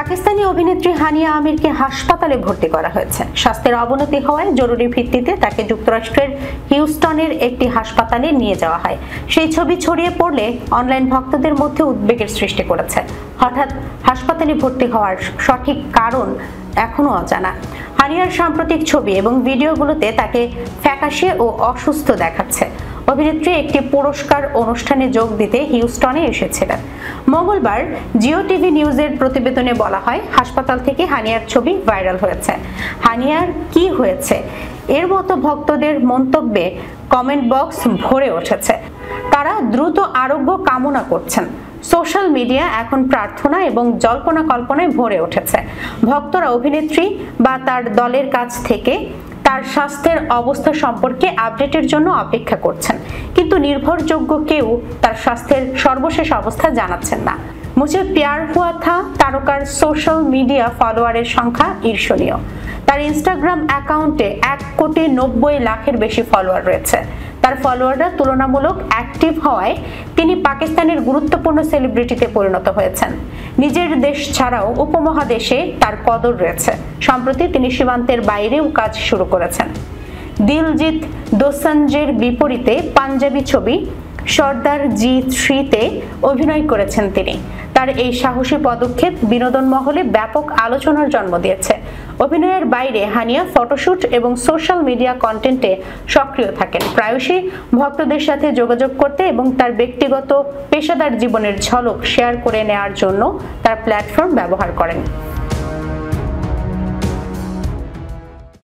পাকিস্তানি অভিনেত্রী হানিয়া আমিরকে হাসপাতালে ভর্তি করা হয়েছে। স্বাস্থ্যের অবনতি হওয়ায় জরুরি ভিত্তিতে তাকে যুক্তরাষ্ট্রের হিউস্টনের একটি হাসপাতালে নিয়ে যাওয়া হয়। সেই ছবি ছড়িয়ে পড়লে অনলাইন ভক্তদের মধ্যে উদ্বেগের সৃষ্টি করেছে। হঠাৎ হাসপাতালে ভর্তি হওয়ার সঠিক কারণ এখনো অজানা। হানিয়ার সাম্প্রতিক ছবি এবং ভিডিওগুলোতে তাকে ফ্যাকাশে ও অসুস্থ দেখাচ্ছে। অভিনেত্রী একটি পুরস্কার অনুষ্ঠানে যোগ দিতে হিউস্টনে এসেছিলেন। মঙ্গলবার জিও টিভি নিউজের প্রতিবেদনে বলা হয়, হাসপাতাল থেকে হানিয়ার ছবি ভাইরাল হয়েছে। হানিয়ার কি হয়েছে এর মতো ভক্তদের মন্তব্যে কমেন্ট বক্স ভরে উঠেছে। তারা দ্রুত আরোগ্য কামনা করছেন। সোশ্যাল মিডিয়া এখন প্রার্থনা এবং জল্পনা কল্পনায় ভরে উঠেছে। ভক্তরা অভিনেত্রী বা তার দলের কাছ থেকে তার স্বাস্থ্যের অবস্থা সম্পর্কে আপডেটের জন্য অপেক্ষা করছেন, কিন্তু নির্ভরযোগ্য কেউ তার স্বাস্থ্যের সর্বশেষ অবস্থা জানাচ্ছেন না। মুঝে প্যার হুয়া থা তারকার সোশ্যাল মিডিয়া ফলোয়ারের সংখ্যা ঈর্ষণীয়। তার ইনস্টাগ্রাম অ্যাকাউন্টে 1,90,00,000-এর বেশি ফলোয়ার রয়েছে। তার ফলোয়াররা তুলনামূলক অ্যাক্টিভ হওয়ায় তিনি পাকিস্তানের গুরুত্বপূর্ণ সেলিব্রিটিতে পরিণত হয়েছেন। নিজের দেশ ছাড়াও উপমহাদেশে তার কদর রয়েছে। সম্প্রতি তিনি সীমান্তের বাইরেও কাজ শুরু করেছেন। দিলজিৎ দোসাঞ্জের বিপরীতে পাঞ্জাবি ছবি সর্দার জি 3-তে অভিনয় করেছেন তিনি। তার এই সাহসী পদক্ষেপ বিনোদন মহলে ব্যাপক আলোচনার জন্ম দিয়েছে। অভিনয়ের বাইরে হানিয়া ফটোশুট এবং সোশ্যাল মিডিয়া কন্টেন্টে সক্রিয় থাকেন, প্রায়শই ভক্তদের সাথে যোগাযোগ করতে এবং তার ব্যক্তিগত পেশাদার জীবনের ঝলক শেয়ার করে নেওয়ার জন্য তার প্ল্যাটফর্ম ব্যবহার করেন।